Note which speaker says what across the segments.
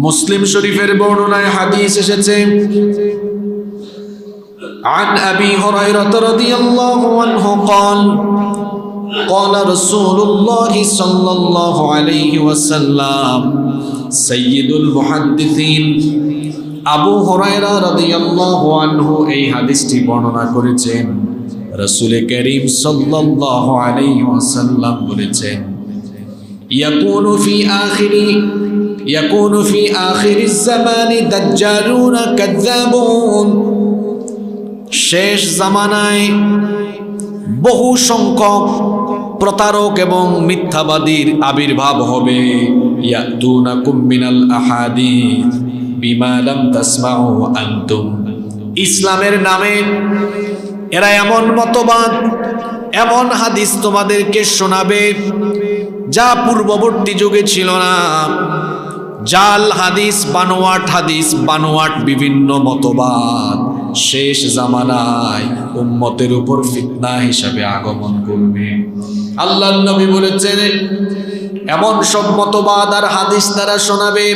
Speaker 1: মুসলিম শরীফের বর্ণনায় হাদিস এসেছে عن أبي هريرة رضي الله عنه قال قال رسول الله صلى الله عليه وسلم سيد المحدثين আবু হুরায়রা রাদিয়াল্লাহু আনহু এই হাদিসটি বর্ণনা করেছেন। রাসূল করিম সাল্লাল্লাহু আলাইহি ওয়াসাল্লাম বলেছেন ইয়াকুনু ফি আখিরিজ জামানি দাজ্জালুন কাযাবুন, শেষ জামানায় বহু সংখ্যক প্রতারক এবং মিথ্যাবাদীর আবির্ভাব হবে। ইয়াতুনাকুম মিনাল আহাদিস বিমা লাম তাসমাউ আনতুম, ইসলামের নামে এরা এমন মতবাদ, এমন হাদিস তোমাদেরকে শোনাবে যা পূর্ববর্তী যুগে ছিল না। জাল হাদিস, বানোয়াট বিভিন্ন মতবাদ শেষ জামানায় উম্মতের উপর ফিতনা হিসাবে আগমন করবে। আল্লাহর নবী বলেছেন এমন সব মতবাদ আর হাদিস তারা শোনাবে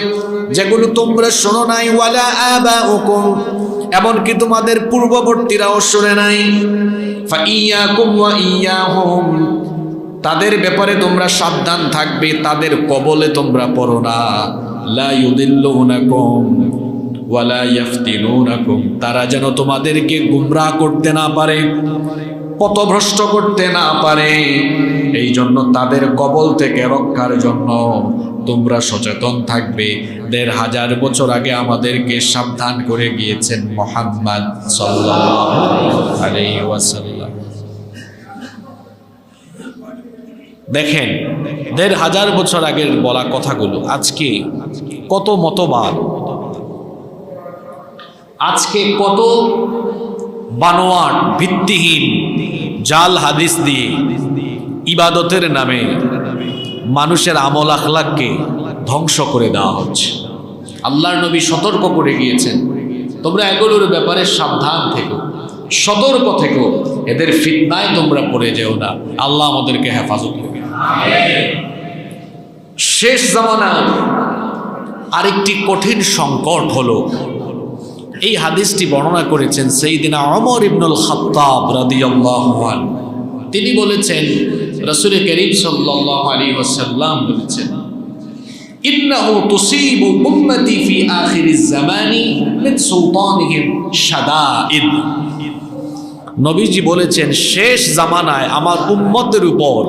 Speaker 1: যেগুলো তোমরা শোনো নাই, ওয়ালা আবাউকুম, এমনকি তোমাদের পূর্ববর্তীরাও শোনে নাই। ফাইয়াকুম ওয়া ইয়াহুম, তাদের ব্যাপারে তোমরা সাবধান থাকবে, তাদের কবলে তোমরা পড়ো না। লা ইউদিল্লুনাকুম ওয়ালা ইয়াফতিনুনাকুম, তারা যেন তোমাদেরকে গুমরাহ করতে না পারে, পথভ্রষ্ট করতে না পারে। এই জন্য তাদের কবল থেকে রক্ষার জন্য তোমরা সচেতন থাকবে। ১৫০০ বছর আগে আমাদেরকে সাবধান করে গিয়েছেন মুহাম্মদ সাল্লাল্লাহু আলাইহি ওয়াসাল্লাম। দেখেন ১৫০০ বছর আগের বলা কথাগুলো আজকে কত মতবাদ, আজকে কত বানোয়াট ভিত্তিহীন জাল হাদিস দিয়ে ইবাদতের নামে মানুষের আমল আখলাককে ধ্বংস করে দেওয়া হচ্ছে। আল্লাহর নবী সতর্ক করে গিয়েছেন তোমরা এগুলোর ব্যাপারে সাবধান থেকো, সতর্ক থেকো, এদের ফিতনায় তোমরা পড়ে যেও না। আল্লাহ আমাদেরকে হেফাজত করবে। শেষ জামানা আরেকটি কঠিন সংকট হলো, এই হাদিসটি বর্ণনা করেছেন সাইয়্যিদিনা ওমর ইবনুল খাত্তাব রাদিয়াল্লাহু আনহু। তিনি বলেছেন রাসূল করিম সাল্লাল্লাহু আলাইহি ওয়াসাল্লাম বলেছেন ইন্নাহু তুসিবু উম্মতি ফি আখিরিজ জামানি মিন সুলতানিহিম শাদাইদ। নবীজি বলেছেন শেষ জামানায় আমার উম্মতের উপর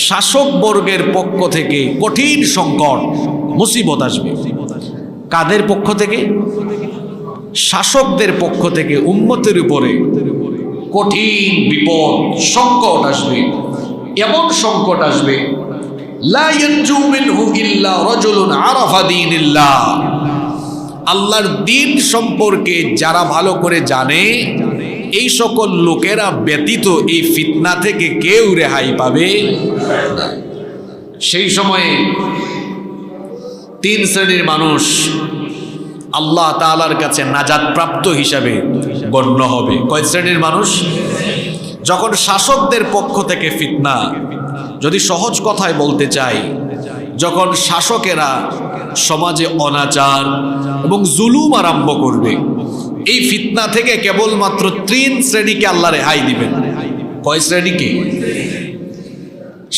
Speaker 1: শাসক বর্গের পক্ষ থেকে কঠিন সংকট মুসিবত আসবে। কাদের পক্ষ থেকে? শাসকদের পক্ষ থেকে উম্মতের উপরে কঠিন বিপদ সংকট আসবে। এমন সংকট আসবে লা ইয়ানজু মিনহু ইল্লা রাজুলুন আরাফা দীনিল্লাহ, আল্লাহর দ্বীন সম্পর্কে যারা ভালো করে জানে এই সকল লোকেরা ব্যতীত এই ফিতনা থেকে কেউ রেহাই পাবে না। সেই সময়ে ৩ শ্রেণীর মানুষ আল্লাহ তাআলার কাছে নাজাত প্রাপ্ত হিসাবে গণ্য হবে। কয় শ্রেণীর মানুষ? যখন শাসকদের পক্ষ থেকে ফিতনা, যদি সহজ কথায় বলতে চাই, যখন শাসকেরা সমাজে অনাচার এবং জুলুম আরম্ভ করবে, এই ফিতনা থেকে কেবলমাত্র ৩ শ্রেণীকে আল্লাহ রেহাই দিবেন। কয় শ্রেণীকে?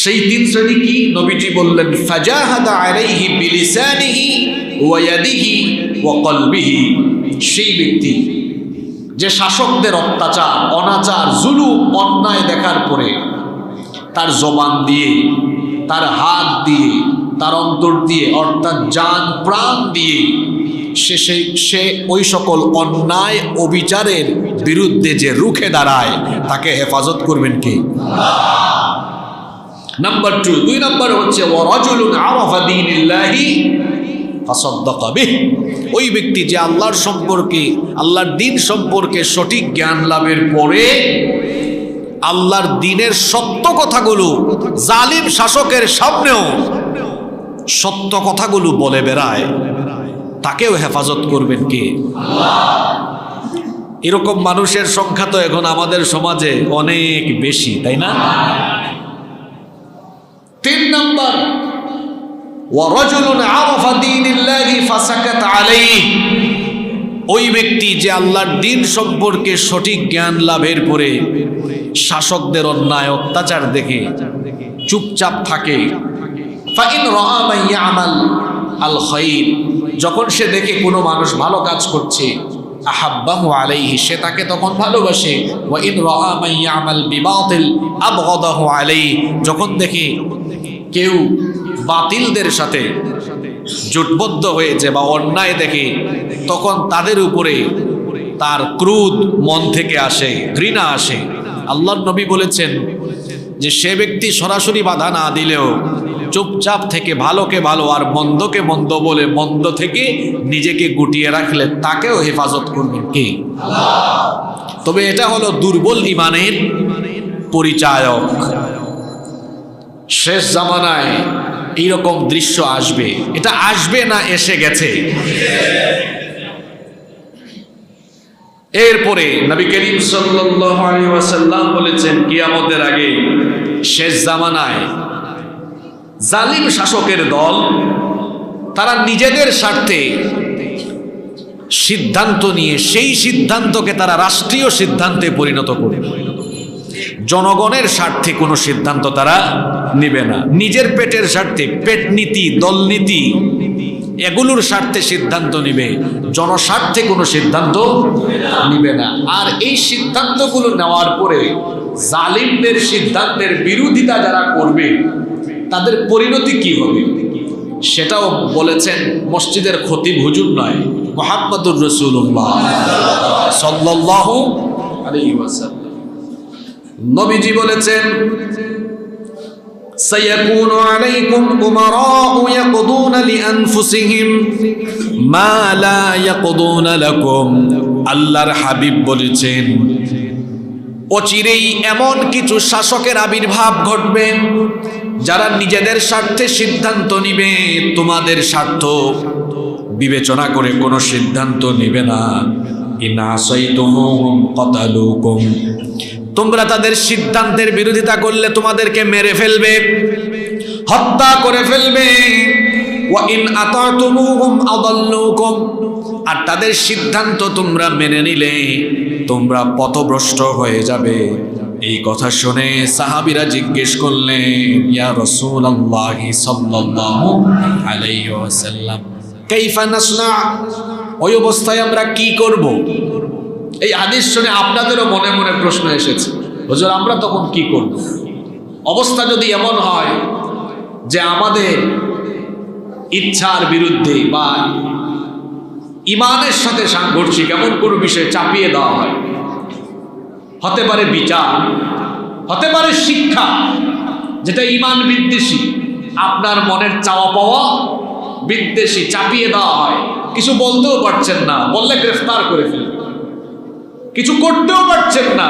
Speaker 1: সেই ৩ শ্রেণী কি? নবীজি বললেন ফাজাহাদা আলাইহি বিলিসানিহি ওয়া ইয়াদিহি ওয়া কলবিহি। সেই ব্যক্তি যে শাসকদের অত্যাচার, অনাচার, জুলুম, অন্যায় দেখার পরে তার জবান দিয়ে, তার হাত দিয়ে, তার অন্তর দিয়ে, অর্থাৎ জান প্রাণ দিয়ে সে ওই সকল অন্যায় অবিচারের বিরুদ্ধে যে রুখে দাঁড়ায় তাকে হেফাজত করবেন কে? নাম্বার 2 নম্বর হচ্ছে ওয়ারাজুলুন আরাফা দীনিল্লাহি ফাসাদ্দাকা বিহি। ওই ব্যক্তি যে আল্লাহর সম্পর্কে, আল্লাহর দ্বীন সম্পর্কে সঠিক জ্ঞান লাভের পরে আল্লাহর দ্বীনের সত্য কথাগুলো জালিম শাসকের সামনেও সত্য কথাগুলো বলে বেড়ায়, তাকেও হেফাজত করবেন কে? এরকম মানুষের সংখ্যা তো এখন আমাদের সমাজে অনেক বেশি, তাই না? 3 নম্বর ওয়ারাজুলুন আরাফা দীনিল্লাহি আলাইহি, ওই ব্যক্তি যে আল্লাহর দ্বীন সম্পর্কে সঠিক জ্ঞান লাভের পরে শাসকদের অন্যায় অত্যাচার দেখে চুপচাপ থাকে, ফাইন রাআ মান ইয়ামাল আল খায়র, যখন সে দেখে কোনো মানুষ ভালো কাজ করছে, আহাব্বাহু আলাইহি, সে তাকে তখন ভালোবাসে, ওয়া ইন রাআ মান ইয়ামাল বিবাতিল আবগাদাহু আলাইহি, যখন দেখে কেউ বাতিলদের সাথে জোটবদ্ধ হয়েছে বা অন্যায় দেখে তখন তাদের উপরে তার ক্রোধ মন থেকে আসে, ঘৃণা আসে। আল্লাহর নবী বলেছেন যে সে ব্যক্তি সরাসরি বাধা না দিলেও চুপচাপ থেকে ভালোকে ভালো আর মন্দকে মন্দ বলে মন্দ থেকে নিজেকে গুটিয়ে রাখলে তাকেও হেফাজত করবেন কে? আল্লাহ। তবে এটা হলো দুর্বল ঈমানের পরিচায়ক। শেষ জামানায় এইরকম দৃশ্য আসবে, এটা আসবে না এসে গেছে। এরপরে নবী করিম সাল্লাল্লাহু আলাইহি ওয়াসাল্লাম বলেছেন কিয়ামতের আগে শেষ জামানায় জালিম শাসকের দল তারা নিজেদের স্বার্থে সিদ্ধান্ত নিয়ে সেই সিদ্ধান্তকে তারা রাষ্ট্রীয় সিদ্ধান্তে পরিণত করবে। জনগণের স্বার্থে কোনো সিদ্ধান্ত তারা নেবে না, নিজের পেটের স্বার্থে, পেট নীতি, দল নীতি এগুলোর স্বার্থে সিদ্ধান্ত নেবে, জনস্বার্থে কোনো সিদ্ধান্ত নেবে না। আর এই সিদ্ধান্তগুলো নেওয়ার পরে জালিমদের সিদ্ধান্তের বিরোধিতা যারা করবে তাদের পরিণতি কি হবে সেটাও বলেছেন মসজিদের খতিব হুজুর নয়, মুহাম্মদুর রাসূলুল্লাহ সাল্লাল্লাহু আলাইহি ওয়াসাল্লাম। নবীজি বলেছেন সায়াকুনু আলাইকুম উমারাউ ইয়াকদুনা লিআনফুসিহিম মা লা ইয়াকদুনা লাকুম। আল্লাহর হাবিব বলেছেন অচিরেই এমন কিছু শাসকের আবির্ভাব ঘটবে যারা নিজেদের স্বার্থে সিদ্ধান্ত নিবে, তোমাদের স্বার্থ বিবেচনা করে কোনো সিদ্ধান্ত নিবে না। ইন আসাইতুহুম কাতালুকুম, তোমরা তাদের সিদ্ধান্তের বিরোধিতা করলে তোমাদেরকে মেরে ফেলবে, হত্যা করে ফেলবে। ওয়া ইন আতাতুমুহুম আদাল্লুকুম, আর তাদের সিদ্ধান্ত তোমরা মেনে নিলে তোমরা পথভ্রষ্ট হয়ে যাবে। এই কথা শুনে সাহাবীরা জিজ্ঞেস করলেন ইয়া রাসূলুল্লাহ সাল্লাল্লাহু আলাইহি ওয়াসাল্লাম কাইফা নাসনা, ওই অবস্থায় আমরা কি করব? এই হাদিস শুনে আপনাদেরও মনে মনে প্রশ্ন এসেছে, হুজুর আমরা তখন কি করব? অবস্থা যদি এমন হয় যে আমাদের ইচ্ছার বিরুদ্ধে বা ইমানের সাথে সাংঘর্ষিক এমন কোনো বিষয় চাপিয়ে দেওয়া হয়, হতে পারে বিচার, হতে পারে শিক্ষা যেটা ইমান বিদ্বেষী, আপনার মনের চাওয়া পাওয়া বিদ্বেষী চাপিয়ে দেওয়া হয়, কিছু বলতেও পারছেন না, বললে গ্রেফতার করে ফেলবে, কিছু করতেও পারছেন না,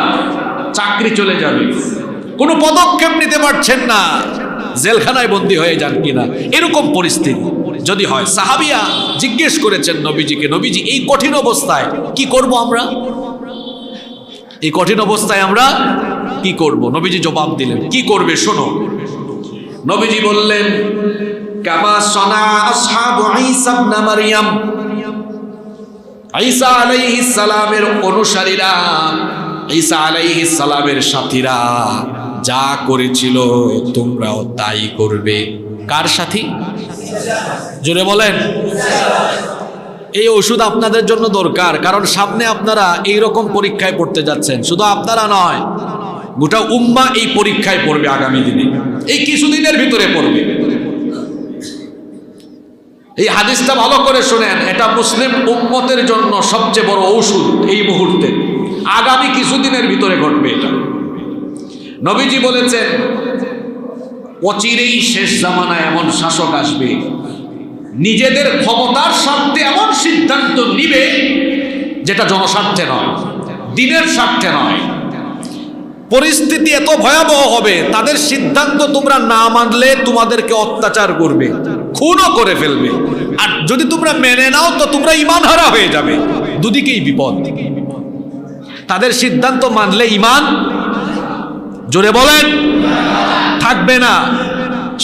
Speaker 1: চাকরি চলে যাবে, কোনো পদক্ষেপ নিতে পারছেন না, জেলখানায় বন্দী হয়ে যান কিনা, এরকম পরিস্থিতি যদি হয়। সাহাবিয়া জিজ্ঞেস করেছেন নবীজিকে, নবীজি এই কঠিন অবস্থায় কি করব আমরা? এই কঠিন অবস্থায় আমরা কি করব? নবীজি জবাব দিলেন, কি করবে শোনো। নবীজি বললেন কামা সানা আসহাবু ঈসা ইবনে মারইয়াম, ঈসা আলাইহিস সালামের অনুসারীরা, ঈসা আলাইহিস সালামের সাথীরা যা করেছিল তোমরাও তাই করবে। কার সাথী? জোরে বলেন। এই ওষুধ আপনাদের জন্য দরকার, কারণ সামনে আপনারা এই রকম পরীক্ষায় পড়তে যাচ্ছেন। শুধু আপনারা নয়, গোটা উম্মাহ এই পরীক্ষায় পড়বে আগামী দিনে, এই কিছুদিনের ভিতরে পড়বে। এই হাদিসটা ভালো করে শুনেন, এটা মুসলিম উম্মতের জন্য সবচেয়ে বড় ঔষধ এই মুহূর্তে, আগামী কিছুদিনের ভিতরে ঘটবে এটা। নবীজি বলেছেন অচিরেই শেষ জামানায় এমন শাসক আসবে নিজেদের ক্ষমতার স্বার্থে এমন সিদ্ধান্ত নিবে যেটা জনস্বার্থে নয়, দিনের স্বার্থে নয়। পরিস্থিতি এত ভয়াবহ হবে, তাদের সিদ্ধান্ত তোমরা না মানলে তোমাদেরকে অত্যাচার করবে, খুনও করে ফেলবে, আর যদি তোমরা মেনে নাও তো তোমরা ঈমানহারা হয়ে যাবে। দুদিকেই বিপদ। তাদের সিদ্ধান্ত মানলে ঈমান, জোরে বলেন, থাকবে না।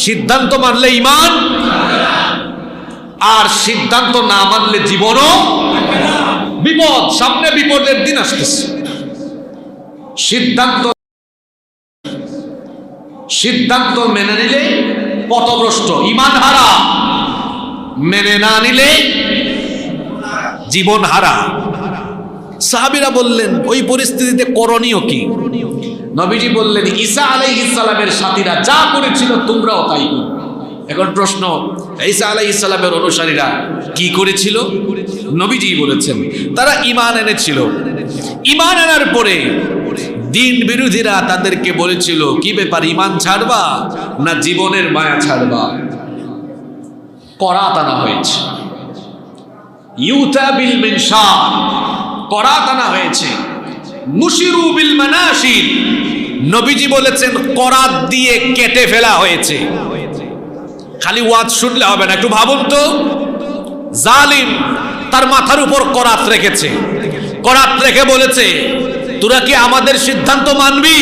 Speaker 1: সিদ্ধান্ত মানলে ঈমান, আর সিদ্ধান্ত না মানলে জীবনও বিপদ, সামনে বিপদের দিন আসতেছে। সিদ্ধান্ত মেনে নিলে পথভ্রষ্ট, ঈমান হারা, মেনে না নিলে জীবন হারা। সাহাবীরা বললেন ওই পরিস্থিতিতে করণীয় কি? নবীজি বললেন ঈসা আলাইহিস সালামের সাথীরা যা করেছিল তোমরাও তাই করো। এখন প্রশ্ন, ঈসা আলাইহিস সালামের অনুসারীরা কি করেছিল? নবীজি বলেছেন তারা ঈমান এনেছিল। ঈমান আনার পরে দিন বিরোধীরা তাদেরকে বলেছিল কি ব্যাপার, ঈমান ছাড়বা না জীবনের মায়া ছাড়বা? করাত আনা হয়েছে, ইউতা বিল মিনশার, করাত আনা হয়েছে। নুশিরু বিল মানাশির, নবীজি বলেছেন করাত দিয়ে কেটে ফেলা হয়েছে। খালি ওয়াজ শুনলে হবে না, একটু ভাবুন তো, জালিম তার মাথার উপর করাত রেখেছে, করাত রেখে বলেছে তোরা কি আমাদের সিদ্ধান্ত মানবি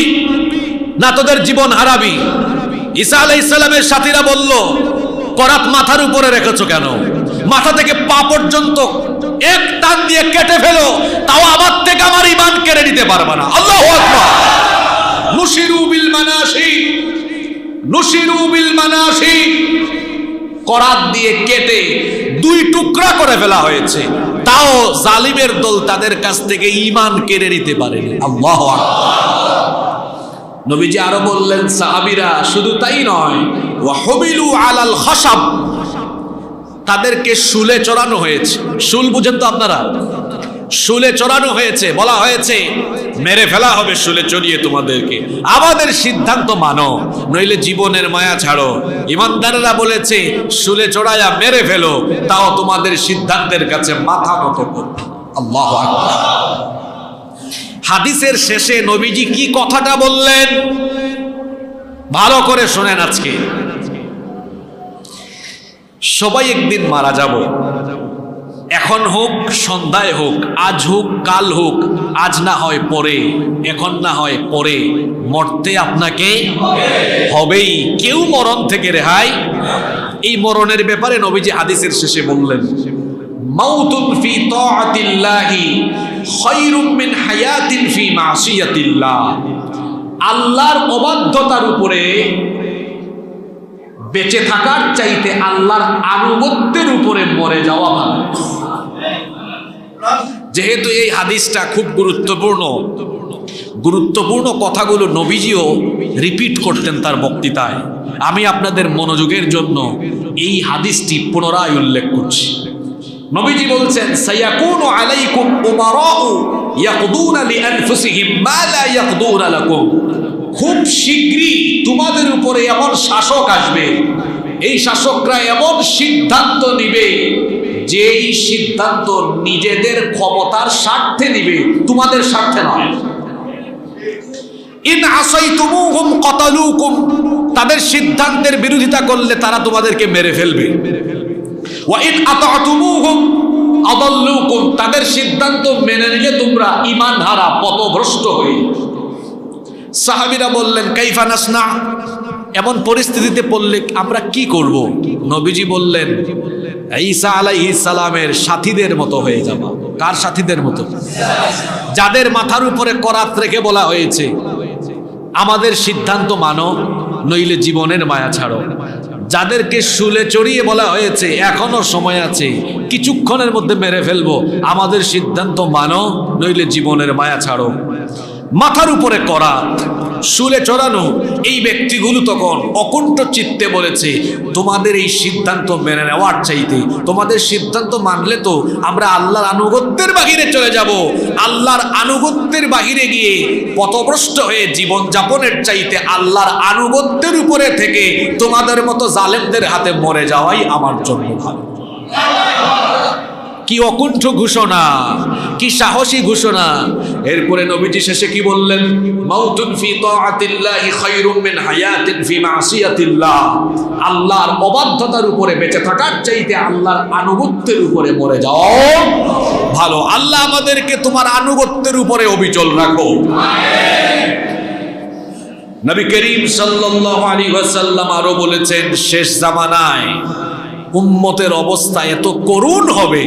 Speaker 1: না তোদের জীবন হারাবি? ঈসা আলাইহিস সালামের সাথীরা বলল করাত মাথার উপরে রেখেছো কেন? মাথা থেকে পা পর্যন্ত এক টান দিয়ে কেটে ফেলো, তাও আমার থেকে আমার ঈমান কেড়ে নিতে পারবে না। আল্লাহু আকবার। নুশিরু বিল মানাশি, নুশিরু বিল মানাশি, করাত দিয়ে কেটে দুই টুকরা করে ফেলা হয়েছে, তাও জালিমের দল তাদের কাছ থেকে ঈমান কেড়ে নিতে পারেনি। আল্লাহু আকবার। নবীজি আরো বললেন সাহাবীরা শুধু তাই নয়, ওয়া হুবিলু আলাল খাশাব, তাদেরকে শুলে চড়ানো হয়েছে। শুল বুঝেন তো আপনারা? শুলে চড়ানো হয়েছে, বলা হয়েছে মেরে ফেলা হবে শুলে চড়িয়ে তোমাদেরকে, আমাদের সিদ্ধান্ত মানো নইলে জীবনের মায়া ছাড়ো। ইমানদাররা বলেছে শুলে চড়ায়া মেরে ফেলো, তাও তোমাদের সিদ্ধান্তের কাছে মাথা নত করো। আল্লাহু আকবার। হাদিসের শেষে নবীজি কি কথাটা বললেন ভালো করে শোনেন। আজকে সবাই একদিন মারা যাব, এখন হোক সন্ধ্যায় হোক, আজ হোক কাল হোক, আজ না হয় পরে, এখন না হয় পরে, মরতে আপনাকে হবেই, কেউ মরণ থেকে রেহাই। এই মরণের ব্যাপারে নবীজি হাদিসের শেষে বললেন মাউতুন ফি তাআতিল্লাহি খায়রুম মিন হায়াতিন ফি মাসিয়াতিল্লাহ, আল্লাহর অবাধ্যতার উপরে বেঁচে থাকার চাইতে আল্লাহর আনুগত্যের উপরে মরে যাওয়া ভালো। যেহেতু এই হাদিসটা খুব গুরুত্বপূর্ণ কথাগুলো নবীজিও রিপিট করতেন তার বক্তৃতায়, আমি আপনাদের মনোযোগের জন্য এই হাদিসটি পুনরায় উল্লেখ করছি। নবীজি বলছেন সায়াকুনু আলাইকুম উমারাউ ইয়াকদুনা লিআনফুসিহিম মা লা ইয়াকদুনা লাকুম, খুব শীঘ্রই তোমাদের উপরে এমন শাসক আসবে, এই শাসকরা এমন সিদ্ধান্ত নিবে যে এই সিদ্ধান্ত নিজেদের ক্ষমতার স্বার্থে নিবে, তোমাদের স্বার্থে নয়। ইন আসাইতুমুহুম কাতালুকুম, তাদের সিদ্ধান্তের বিরোধিতা করলে তারা তোমাদেরকে মেরে ফেলবে। ওয়া ইন আতাতুমুহুম আদাল্লুকুম, তাদের সিদ্ধান্ত মেনে নিলে তোমরা ঈমান হারা, পথভ্রষ্ট হয়ে। সাহাবীরা বললেন কাইফা নাসনা, এমন পরিস্থিতিতে পড়লে আমরা কি করব? নবীজি বললেন ঈসা আলাইহিস সালামের সাথীদের মতো হয়ে যাবা। কার সাথীদের মতো? যাদের মাথার উপরে করাত রেখে বলা হয়েছে আমাদের সিদ্ধান্ত মানো নইলে জীবনের মায়া ছাড়ো। যাদেরকে শুলে চড়িয়ে বলা হয়েছে এখনো সময় আছে, কিছুক্ষণের মধ্যে মেরে ফেলবো, আমাদের সিদ্ধান্ত মানো নইলে জীবনের মায়া ছাড়ো। মাথার উপরে করাত, শুলে চড়ানো, এই ব্যক্তিগুলো তখন অকুণ্ঠ চিত্তে বলেছে তোমাদের এই সিদ্ধান্ত মেনে নেওয়ার চাইতে তোমাদের সিদ্ধান্ত মানলে তো আমরা আল্লাহর আনুগত্যের বাহিরে চলে যাব, আল্লাহর আনুগত্যের বাহিরে গিয়ে পথভ্রষ্ট হয়ে জীবন যাপনের চাইতে আল্লাহর আনুগত্যের উপরে থেকে তোমাদের মতো জালেমদের হাতে মরে যাওয়াই আমার জন্য ভালো। কি অকুণ্ঠ ঘোষণা, কি সাহসী ঘোষণা। এরপরে নবীজি শেষে কি বললেন? মাউতুন ফি তাআতিল্লাহি খায়রুম মিন হায়াতিন ফি মাসিয়াতিল্লাহ, আল্লাহর অবাধ্যতার উপরে বেঁচে থাকার চাইতে আল্লাহর আনুগত্যের উপরে মরে যাও ভালো। আল্লাহ আমাদেরকে তোমার আনুগত্যের উপরে অবিচল রাখো। আমিন। নবী করিম সাল্লাল্লাহু আলাইহি ওয়াসাল্লাম আরো বলেছেন শেষ জামানায় উম্মতের অবস্থা এত করুণ হবে,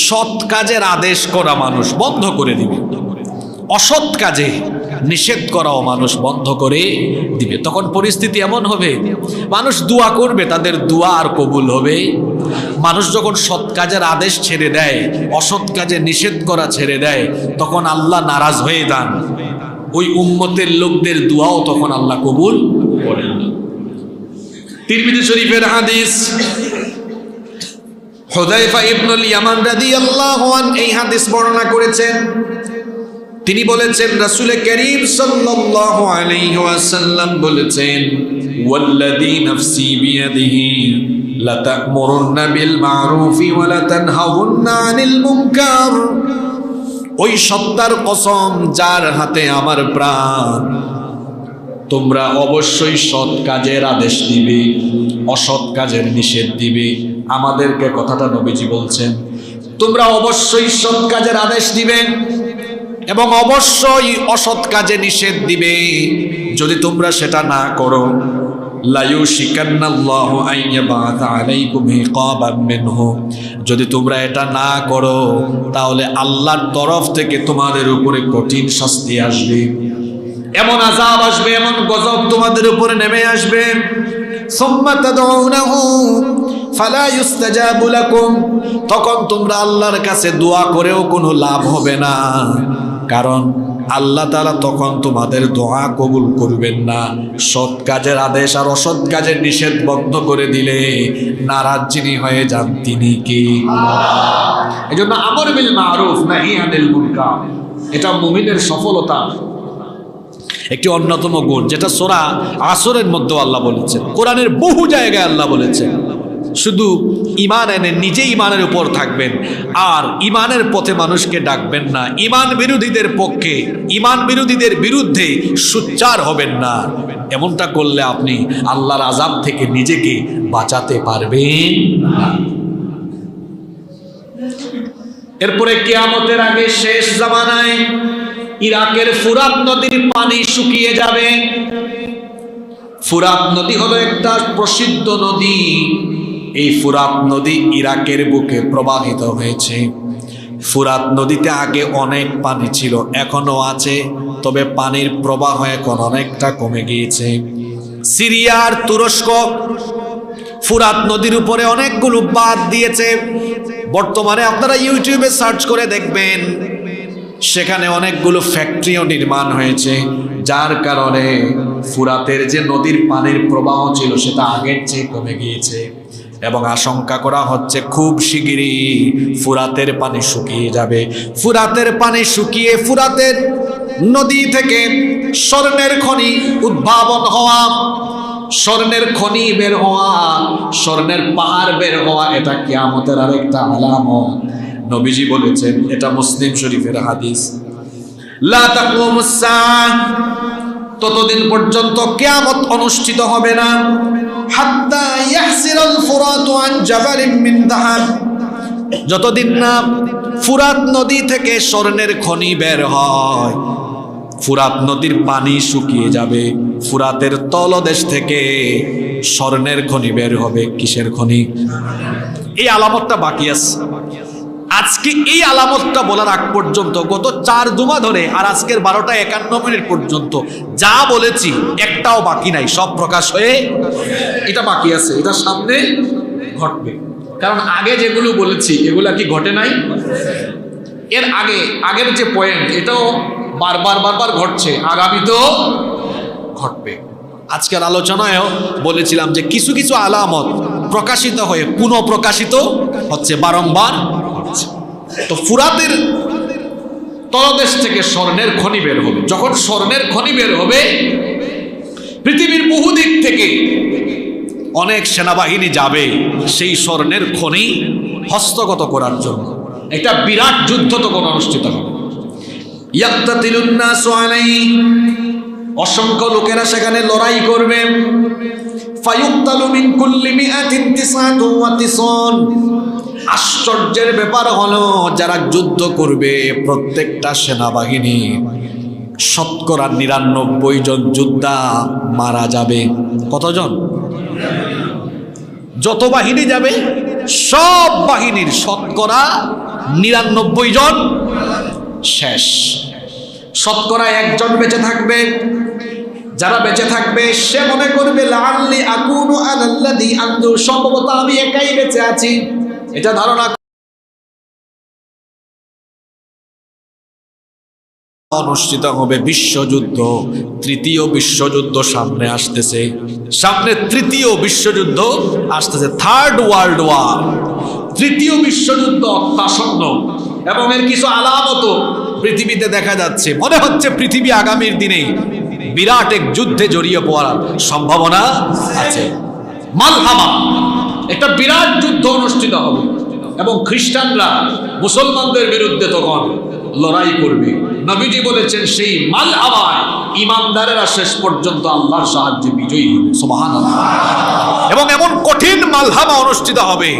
Speaker 1: সৎ কাজের আদেশ করা মানুষ বন্ধ করে দিবে, অসৎ কাজে নিষেধ করাও মানুষ বন্ধ করে দিবে। তখন পরিস্থিতি এমন হবে, মানুষ দোয়া করবে, তাদের দোয়া আর কবুল হবে। মানুষ যখন সৎ কাজের আদেশ ছেড়ে দেয়, অসৎ কাজে নিষেধ করা ছেড়ে দেয়, তখন আল্লাহ নারাজ হয়ে যান। ওই উম্মতের লোকদের দোয়াও তখন আল্লাহ কবুল করেন না। তিরমিজি শরীফের হাদিস, হুযায়ফা ইবনুল ইয়ামান রাদিয়াল্লাহু আনহু এই হাদিস বর্ণনা করেছেন। তিনি বলেছেন, রাসূল করিম সাল্লাল্লাহু আলাইহি ওয়াসাল্লাম বলেছেন, ওয়াল্লাযী নাফসি বিয়াদিহি লা তা'মুরুন্না বিল মা'রুফি ওয়া লা তানহাউন্না আনিল মুনকার। ওই সত্তার কসম যার হাতে আমার প্রাণ, তোমরা অবশ্যই সৎ কাজের আদেশ দিবে, অসৎ কাজের নিষেধ দিবে। আমাদেরকে কথাটা নবীজি বলছেন, তোমরা অবশ্যই সৎ কাজের আদেশ দিবে এবং অবশ্যই অসৎ কাজে নিষেধ দিবে। যদি তোমরা সেটা না করো, লা ইউশিকান্নাল্লাহু আন ইয়াবআসা আলাইকুম ইকাবাম মিনহু, যদি তোমরা এটা না করো তাহলে আল্লাহর তরফ থেকে তোমাদের উপরে কঠিন শাস্তি আসবে, এমন আযাব আসবে, এমন গজব তোমাদের উপরে নেমে আসবে। সুম্মা তাদউনাহু ফালা ইউস্তাজাবু লাকুম, তখন তোমরা আল্লাহর কাছে দোয়া করেও কোনো লাভ হবে না, কারণ আল্লাহ তাআলা তখন তোমাদের দোয়া কবুল করবেন না। সৎ কাজের আদেশ আর অসৎ কাজের নিষেধ বন্ধ করে দিলে নারাজ যিনি হয়ে যান তিনি কি? আল্লাহ। এজন্য আমর বিল মারুফ নাহি আনিল মুনকার, এটা মুমিনের সফলতা একটি অন্যতম গুণ, যেটা সূরা আসরের মধ্যে আল্লাহ বলেছেন, কোরআনের বহু জায়গায় আল্লাহ বলেছেন। শুধু ঈমান এনে নিজে ঈমানের উপর থাকবেন আর ঈমানের পথে মানুষকে ডাকবেন না, ঈমান বিরোধীদের পক্ষে, ঈমান বিরোধীদের বিরুদ্ধে সোচ্চার হবেন না। এমনটা করলে আপনি আল্লাহর আযাব থেকে নিজেকে বাঁচাতে পারবেন না। এরপরে কিয়ামতের আগে শেষ জামানায় ইরাকের ফুরাত নদীর পানি শুকিয়ে যাবে। ফুরাত নদী হলো একটা প্রসিদ্ধ নদী। এই ফুরাত নদী ইরাকের বুকে প্রবাহিত হয়েছে। ফুরাত নদীতে আগে অনেক পানি ছিল, এখনো আছে, তবে পানির প্রবাহ এখন অনেকটা কমে গিয়েছে। সিরিয়া আর তুরস্ক ফুরাত নদীর উপরে অনেকগুলো বাঁধ দিয়েছে। বর্তমানে আপনারা ইউটিউবে সার্চ করে দেখবেন, সেখানে অনেকগুলো ফ্যাক্টরিও নির্মাণ হয়েছে, যার কারণে ফুরাতের যে নদীর পানির প্রবাহ ছিল সেটা আগের চেয়ে কমে গিয়েছে এবং আশঙ্কা করা হচ্ছে খুব শিগগিরই ফুরাতের পানি শুকিয়ে যাবে। ফুরাতের পানি শুকিয়ে ফুরাতের নদী থেকে স্বর্ণের খনি উদ্ভাবন হওয়া, স্বর্ণের খনি বের হওয়া, স্বর্ণের পাহাড় বের হওয়া, এটা কিয়ামতের আরেকটা আলামত। নবীজি বলেছেন, এটা মুসলিম শরীফের হাদিস, লা তাকুমুস সাআহ, ততদিন পর্যন্ত কিয়ামত অনুষ্ঠিত হবে না, হাত্তা ইয়াহসিরাল ফুরাতু আন জাবালিন মিন যাহাব, যতদিন না ফুরাত নদী থেকে স্বর্ণের খনি বের হয়। ফুরাত নদীর পানি শুকিয়ে যাবে, ফুরাতের তলদেশ থেকে স্বর্ণের খনি বের হবে। কিসের খনি? এই আলামতটা বাকি আছে। আজকে এই আলামতটা বলার আগ পর্যন্ত গত 4 জুমা ধরে আর আজকের 12:51 পর্যন্ত যা বলেছি একটাও বাকি নাই, সব প্রকাশ হয়ে এটা বাকি আছে, এটা সামনে ঘটবে। কারণ আগে যেগুলো বলেছি এগুলা কি ঘটে নাই? এর আগের যে পয়েন্ট এটাও বারবার ঘটছে, আগামীতেও ঘটবে। আজকের আলোচনায়ও বলেছিলাম যে কিছু কিছু আলামত প্রকাশিত হয়ে পুনঃপ্রকাশিত হচ্ছে, বারংবার হচ্ছে। তো ফুরাতের তলদেশ থেকে স্বর্ণের খনি বের হবে। যখন স্বর্ণের খনি বের হবে, পৃথিবীর বহু দিক থেকে অনেক সেনাবাহিনী যাবে সেই স্বর্ণের খনি হস্তগত করার জন্য। একটা বিরাট যুদ্ধ তখন অনুষ্ঠিত হবে। ইয়াক্তাতিলুন নাসু আলাইহি, অসংখ্য লোকেরা সেখানে লড়াই করবে। ফায়ুক্তালু মিন কুল্লি মিআতিন তিসআতুন ওয়া তিসউন, আশ্চর্যের ব্যাপার হলো যারা যুদ্ধ করবে প্রত্যেকটা সেনাবাহিনী 99% জন যোদ্ধা মারা যাবে। কতজন? যত বাহিনী যাবে সব বাহিনীর শতকরা 99 জন শেষ, শতকরা একজন বেঁচে থাকবে। যারা বেঁচে থাকবে সে মনে করবে লাআল্লি আকুনু আলাল্লাযী আনজু, সম্ভবত আমি একাই বেঁচে আছি, এটা ধারণা অনুষ্ঠিত হবে বিশ্বযুদ্ধ। তৃতীয় বিশ্বযুদ্ধ সামনে আসতেছে, সামনে তৃতীয় বিশ্বযুদ্ধ আসতেছে, থার্ড ওয়ার্ল্ড ওয়ার। তৃতীয় বিশ্বযুদ্ধ অত্যাসন্ন এবং এর কিছু আলামত পৃথিবীতে দেখা যাচ্ছে। মনে হচ্ছে পৃথিবী আগামীর দিনে বিরাট এক যুদ্ধে জড়িয়ে পড়ার সম্ভাবনা আছে। মালহামা, একটা বিরাট যুদ্ধ অনুষ্ঠিত হবে এবং খ্রিস্টানরা মুসলমানদের বিরুদ্ধে তখন লড়াই করবে। নবীজি বলেছেন সেই মালহামায় ইমানদারেরা শেষ পর্যন্ত আল্লাহর সাহায্যে বিজয়ী হবে। সুবহানাল্লাহ। এবং এমন কঠিন মালহামা অনুষ্ঠিত হবে,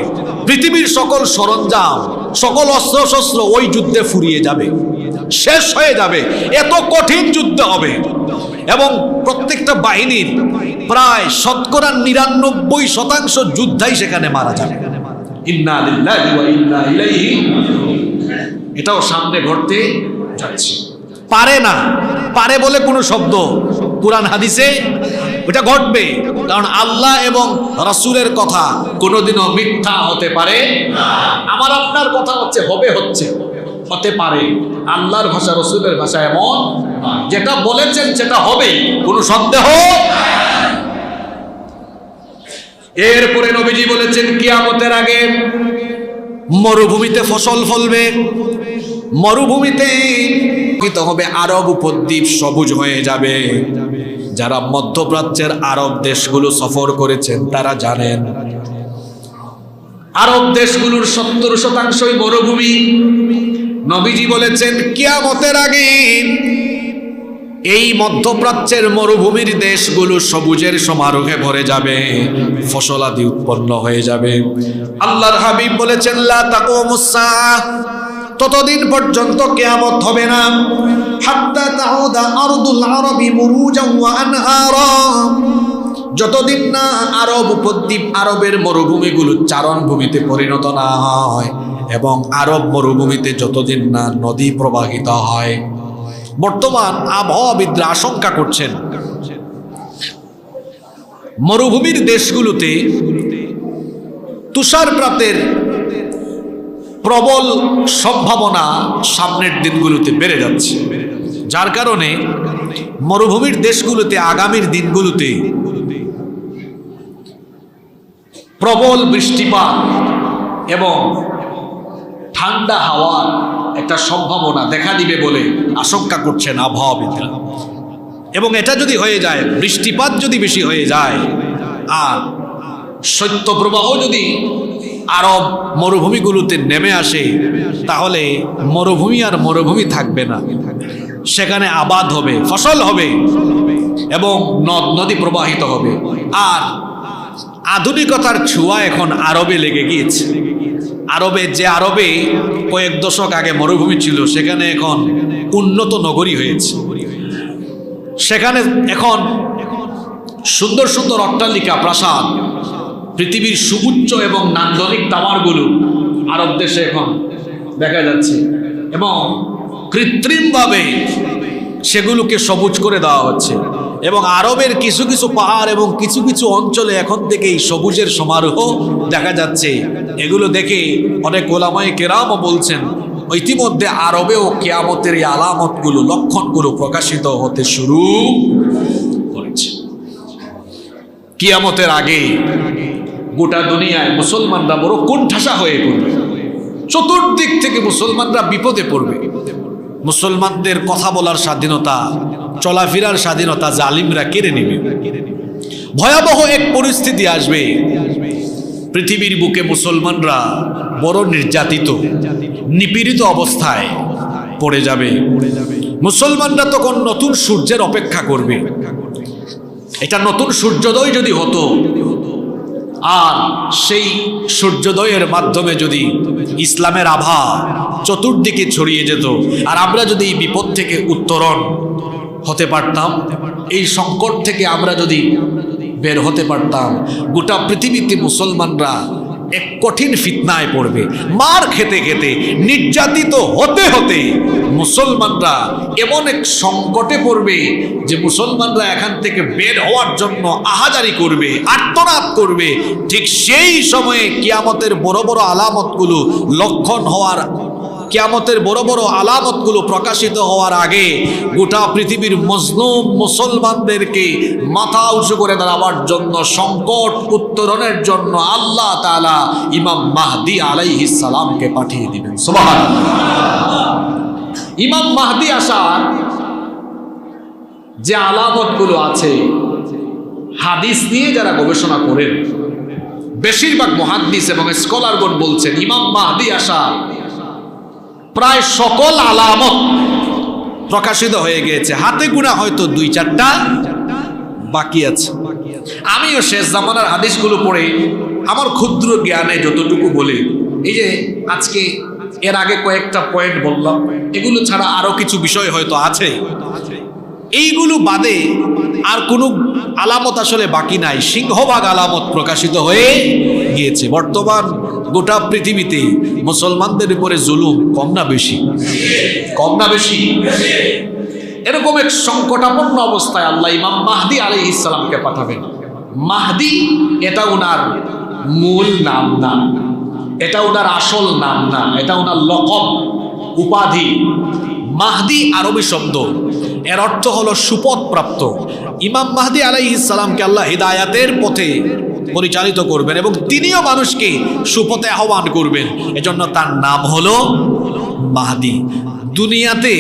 Speaker 1: পৃথিবীর সকল সরঞ্জাম, সকল অস্ত্র শস্ত্র ওই যুদ্ধে ফুরিয়ে যাবে, শেষ হয়ে যাবে। এত কঠিন যুদ্ধ হবে এবং প্রত্যেকটা বাহিনীর প্রায় শতকরা 99% যোদ্ধাই সেখানে মারা যাবে। ইন্না লিল্লাহি ওয়া ইন্না ইলাইহি, এটাও সামনে ঘটতে যাচ্ছে। পারে না, পারে বলে কোনো শব্দ কুরআন হাদিসে ওটা ঘটবে, কারণ আল্লাহ এবং রাসূলের কথা কোনোদিনও মিথ্যা হতে পারে না। আমার আপনার কথা হচ্ছে হবে, হচ্ছে, হতে পারে। আল্লাহর ভাষা রাসূলের ভাষা এমন যেটা বলেছেন সেটা হবে, কোনো সন্দেহ। এরপরে নবীজি বলেছেন কিয়ামতের আগে মরুভূমিতে ফসল ফলবে, মরুভূমিতে হবে আরব উপদ্বীপ সবুজ হয়ে যাবে। যারা মধ্যপ্রাচ্যের আরব দেশগুলো সফর করেছেন তারা জানেন আরব দেশগুলোর 70% মরুভূমি। নবীজি বলেছেন কিয়ামতের আগে এই মধ্যপ্রাচ্যের মরুভূমির দেশগুলো সবুজের সমারোহে ভরে যাবে, ফসলাদি উৎপন্ন হয়ে যাবে। আল্লাহর হাবিব বলেছেন লা তাকুমুস সাআহ, ততদিন পর্যন্ত কিয়ামত হবে না, হাত্তা তাউদা আরদুল আরবি মুরুজান ওয়া আনহারা, যতদিন না আরব উপদ্বীপ, আরবের মরুভূমিগুলো চারণভূমিতে পরিণত না হয় এবং আরব মরুভূমিতে যতদিন না নদী প্রবাহিত হয়। বর্তমান আবহাওয়াবিদরা আশঙ্কা করছেন মরুভূমির দেশগুলোতে তুষারপাতের প্রবল সম্ভাবনা সামনের দিনগুলোতে বেড়ে যাচ্ছে, যার কারণে মরুভূমির দেশগুলোতে আগামীর দিনগুলোতে প্রবল বৃষ্টিপাত এবং ঠান্ডা হাওয়ার একটা সম্ভাবনা দেখা দিবে বলে আশঙ্কা করছেন আবহাওয়াবিদরা। এবং এটা যদি হয়ে যায়, বৃষ্টিপাত যদি বেশি হয়ে যায় আর শৈত্যপ্রবাহ যদি আরব মরুভূমিগুলোতে নেমে আসে, তাহলে মরুভূমি আর মরুভূমি থাকবে না, সেখানে আবাদ হবে, ফসল হবে এবং নদ নদী প্রবাহিত হবে। আর আধুনিকতার ছোঁয়া এখন আরবে লেগে গিয়েছে। আরবে, যে আরবে কয়েক দশক আগে মরুভূমি ছিল, সেখানে এখন উন্নত নগরী হয়েছে। সেখানে এখন সুন্দর সুন্দর অট্টালিকা, প্রাসাদ, পৃথিবীর সুউচ্চ এবং নান্দনিক টাওয়ারগুলো আরব দেশে এখন দেখা যাচ্ছে এবং কৃত্রিমভাবে সেগুলোকে সবুজ করে দেওয়া হচ্ছে। এবং আরবের কিছু কিছু পাহাড় এবং কিছু কিছু অঞ্চলে এখন থেকেই সবুজের সমারোহ দেখা যাচ্ছে। এগুলো দেখে অনেক ওলামায়ে কেরামও বলছেন ইতিমধ্যে আরবেও কিয়ামতের এই আলামতগুলো, লক্ষণগুলো প্রকাশিত হতে শুরু করেছে। কিয়ামতের আগে গোটা দুনিয়ায় মুসলমানরা বড় কোণঠাসা হয়ে পড়বে, চতুর্দিক থেকে মুসলমানরা বিপদে পড়বে। মুসলমানদের কথা বলার স্বাধীনতা, চলাফেরার স্বাধীনতা জালিমরা কেড়ে নেবে। ভয়াবহ এক পরিস্থিতি আসবে, পৃথিবীর বুকে মুসলমানরা বড় নির্যাতিত, নিপীড়িত অবস্থায় পড়ে যাবে। মুসলমানরা তখন নতুন সূর্যের অপেক্ষা করবে। এটা নতুন সূর্যোদয় যদি হতো, আর সেই সূর্যোদয়ের মাধ্যমে যদি ইসলামের আভা চতুর্দিকে ছড়িয়ে যেত, আর আমরা যদি এই বিপদ থেকে উত্তরণ হতে পারতাম, এই সংকট থেকে আমরা যদি বের হতে পারতাম, গোটা পৃথিবীতে মুসলমানরা এক কঠিন ফিতনায় পড়বে। মার খেতে খেতে, নির্যাতিত হতে হতে মুসলমানরা এমন এক সংকটে পড়বে যে মুসলমানরা এখান থেকে বের হওয়ার জন্য আহাজারি করবে, আর্তনাদ করবে। ঠিক সেই সময়ে কিয়ামতের বড় বড় আলামতগুলো লক্ষণ হওয়ার, কিয়ামতের বড় বড় আলামতগুলো প্রকাশিত হওয়ার আগে গোটা পৃথিবীর মজলুম মুসলমানদেরকে মাথা উঁচু করে দাঁড়াবার জন্য, সংকট উত্তরণের জন্য আল্লাহ তাআলা ইমাম মাহদী আলাইহিস সালামকে পাঠিয়ে দিবেন। সুবহানাল্লাহ। ইমাম মাহদী আসার যে আলামতগুলো আছে, হাদিস নিয়ে যারা গবেষণা করেন বেশিরভাগ মুহাদ্দিস এবং স্কলারগণ বলছেন ইমাম মাহদী আসা প্রায় সকল আলামত প্রকাশিত হয়ে গিয়েছে, হাতে গোনা হয়তো 2-4টা বাকি আছে। আমিও শেষ জামানার হাদিসগুলো পড়ে আমার ক্ষুদ্র জ্ঞানে যতটুকু বলে, এই যে আজকে এর আগে কয়েকটা পয়েন্ট বললাম, এগুলো ছাড়া আরো কিছু বিষয় হয়তো আছে, এইগুলো বাদে আর কোনো আলামত আসলে বাকি নাই। সিংহভাগ আলামত প্রকাশিত হয়ে গিয়েছে। বর্তমান গোটা পৃথিবীতে মুসলমানদের উপরে জুলুম কম না বেশি? কম না বেশি? এরকম এক সংকটাপন্ন অবস্থায় আল্লাহ ইমাম মাহদী আলাইহিস সালামকে পাঠাবেন। মাহদী এটা ওনার মূল নাম না, এটা ওনার আসল নাম না, এটা ওনার লকব, উপাধি। মাহদী আরবি শব্দ, এর অর্থ হলো সুপথ প্রাপ্ত। ইমাম মাহদী আলাইহিস সালামকে আল্লাহ হিদায়াতের পথে পরিচালিত করবেন এবং তিনিও মানুষকে সুপথে আহ্বান করবেন, এজন্য তার নাম হলো মাহদী। দুনিয়াতে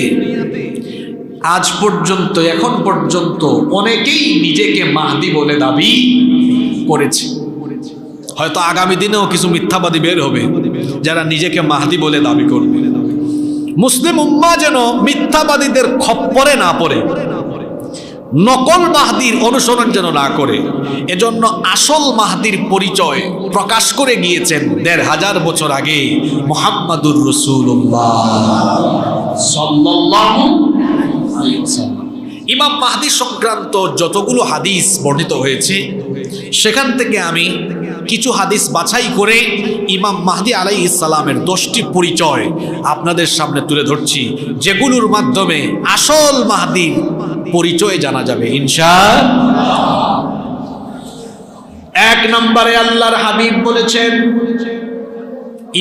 Speaker 1: আজ পর্যন্ত, এখন পর্যন্ত অনেকেই নিজেকে মাহদী বলে দাবি করেছে। হয়তো আগামী দিনেও কিছু মিথ্যাবাদী বের হবে যারা নিজেকে মাহদী বলে দাবি করবে। মুসলিম উম্মাহ যেন মিথ্যাবাদীদের খপ্পরে না পড়ে, নকল মাহদীর অনুসরণ যেন না করে, এজন্য আসল মাহদীর পরিচয় প্রকাশ করে গিয়েছেন ১৫০০ বছর আগে মুহাম্মাদুর রাসূলুল্লাহ সাল্লাল্লাহু আলাইহি ওয়াসাল্লাম। ইমাম মাহদী সংক্রান্ত যতগুলো হাদিস বর্ণিত হয়েছে সেখান থেকে আমি কিছু হাদিস বাছাই করে ইমাম মাহদী আলাইহিস সালামের 10টি পরিচয় আপনাদের সামনে তুলে ধরছি, যেগুলোর মাধ্যমে আসল মাহদীর পরিচয় জানা যাবে ইনশাআল্লাহ। 1 নম্বরে আল্লাহর হাবিব বলেছেন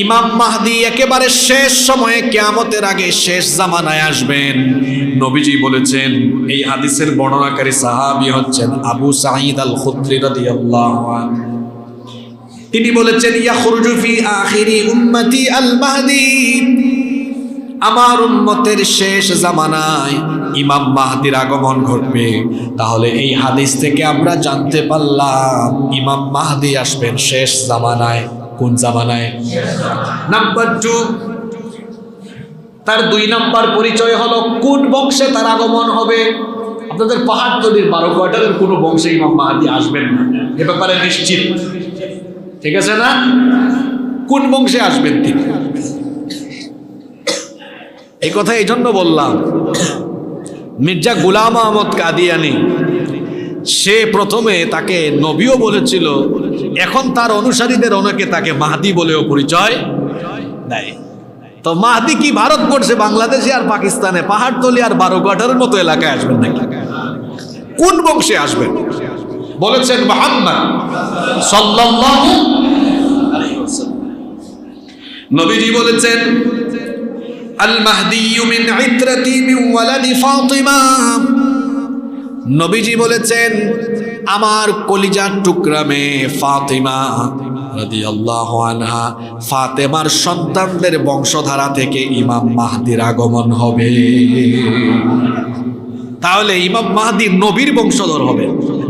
Speaker 1: ইমাম মাহদী একেবারে শেষ সময়ে, কিয়ামতের আগে শেষ জামানায় আসবেন। নবীজি বলেছেন, এই হাদিসের বর্ণনাকারী সাহাবী হচ্ছেন আবু সাঈদ আল খুদরি রাদিয়াল্লাহু আনহু। তিনি বলেছেন, ইয়াখরুজু ফি আখিরি উম্মতি আল মাহদী, আমার উম্মতের শেষ জামানায় ইমাম মাহদীর আগমন ঘটবে। তাহলে এই হাদিস থেকে আমরা জানতে পারলাম ইমাম মাহদী আসবেন শেষ জামানায়। কোন জামানায়? নাম্বার 2, তার 2 নম্বর পরিচয় হলো কোন বংশে তার আগমন হবে। আপনাদের পাহাড়তলির 12 কোয়ার্টারের কোন বংশে ইমাম মাহদী আসবেন না, এ ব্যাপারে নিশ্চিত, ঠিক আছে না? কোন বংশে আসবেন তিনি, এই কথা এই জন্য বললাম, মির্জা গোলাম আহমদ কাদিয়ানি সে প্রথমে তাকে নবীও বলেছিল, এখন তার অনুসারীদের অনেকে তাকে মাহদী বলেও পরিচয় দেয়। তো মাহদী কি ভারতবর্ষে, বাংলাদেশে আর পাকিস্তানে পাহাড়তলি আর 12 কোয়ার্টারের মতো এলাকায় আসবেন নাকি? কোন বংশে আসবেন? বলেছেন মুহাম্মদ সাল্লাল্লাহু আলাইহি ওয়াসাল্লাম। নবীজি বলেছেন, আল মাহদী মিন ইতরাতি মিন ওয়ালাদি ফাতিমা। নবীজি বলেছেন, আমার কলিজার টুকরা মেয়ে ফাতিমা রাদিয়াল্লাহু আনহা, ফাতেমার সন্তানদের বংশধারা থেকে ইমাম মাহদীর আগমন হবে। তাহলে ইমাম মাহদী নবীর বংশধর হবে।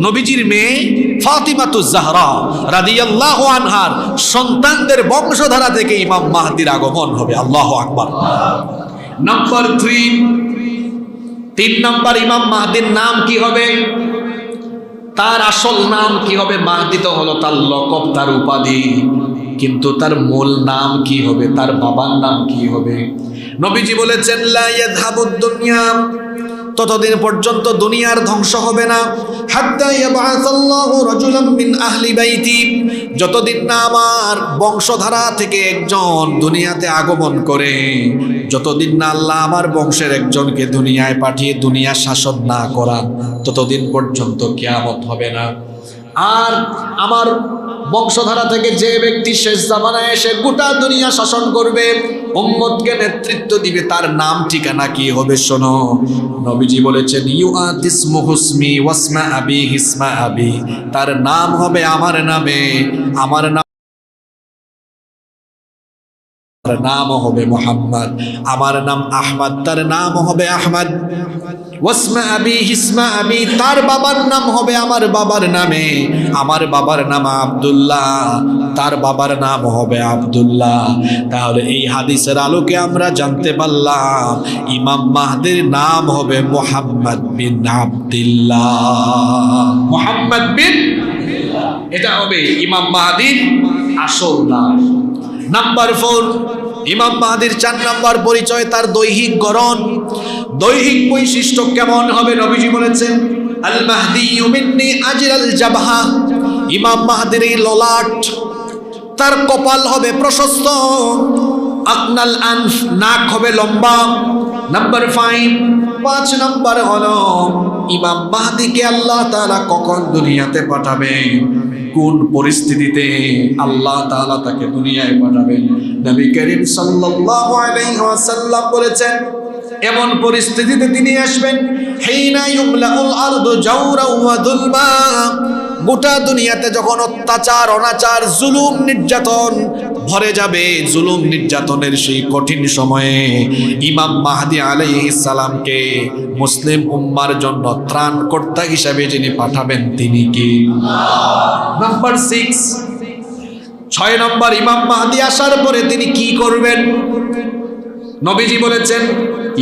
Speaker 1: নবীজির মেয়ে ফাতিমাতুজ জাহরা রাদিয়াল্লাহু আনহার সন্তানদের বংশধারা থেকে ইমাম মাহদীর আগমন হবে। আল্লাহু আকবার। নাম্বার 3 নম্বর, ইমাম মাহদীর নাম কি হবে? তার আসল নাম কি হবে? মাহদী তো হলো তার লকব, তার উপাধি, কিন্তু তার মূল নাম কি হবে? তার বাবার নাম কি হবে? নবীজি বলেছেন, লা ইয়াযহাবুদ দুনিয়া ততদিন পর্যন্ত দুনিয়ার ধ্বংস হবে না। হাত্তা ইয়াবআসাল্লাহু রাজুলাম মিন আহলি বাইতি, যতদিন না আমার বংশধারা থেকে একজন দুনিয়াতে আগমন করে, যতদিন না আল্লাহ আমার বংশের একজনকে দুনিয়ায় পাঠিয়ে দুনিয়া শাসন না করান, ততদিন পর্যন্ত কিয়ামত হবে না। আর আমার বংশধারা থেকে যে ব্যক্তি শেষ জামানায় এসে গোটা দুনিয়া শাসন করবে, উম্মতকে নেতৃত্ব দিবে, তার নাম ঠিকানা কি হবে শোনো। নবীজি বলেছেন ইউআতিসমু হুসমি ওয়াসমা আবি হিসমা আবি, তার নাম হবে আমার নামে, আমার নাম হবে মুহাম্মদ, আমার নাম আহমদ, তার নাম হবে আহমদ। ওয়াসমা আবি হিসমা আবি, তার বাবার নাম হবে আমার বাবার নামে, আমার বাবার নাম আব্দুল্লাহ, তার বাবার নাম হবে আব্দুল্লাহ। তাহলে এই হাদিসের আলোকে আমরা জানতে পারলাম ইমাম মাহদির নাম হবে মুহাম্মদ বিন আব্দুল্লাহ। মুহাম্মদ বিন, এটা হবে ইমাম মাহদির আসল নাম। নাম্বার 4, ইমাম মাহদির 4 নাম্বার পরিচয় তার দৈহিক গড়ন। দৈহিক বৈশিষ্ট্য কেমন হবে? নবীজি বলেছেন আল মাহদি মিন্নি আজরাল জাবহা, ইমাম মাহদির এই ললাট, তার কপাল হবে প্রশস্ত, আকনাল আনফ, নাক হবে লম্বা। নাম্বার 5 নাম্বার হলো ইমাম মাহদিকে আল্লাহ তাআলা কখন দুনিয়াতে পাঠাবেন, কোন পরিস্থিতিতে আল্লাহ তাআলা তাকে দুনিয়ায় পাঠাবেন। নবী করিম সাল্লাল্লাহু আলাইহি ওয়াসাল্লাম বলেছেন এমন পরিস্থিতিতে তিনি আসবেন হিনা ইউমলাউল আরদু জাওরা ওয়া যুলমা, গোটা দুনিয়াতে যখন অত্যাচার অনাচার জুলুম নির্যাতন ভরে যাবে, জুলুম নির্যাতনের সেই কঠিন সময়ে ইমাম মাহদি আলাইহিস সালামকে মুসলিম উম্মার জন্য ত্রাণকর্তা হিসেবে যিনি পাঠাবেন তিনি কি? নাম্বার 6 নম্বর, ইমাম মাহদি আসার পরে তিনি কি করবেন? নবীজি বলেছেন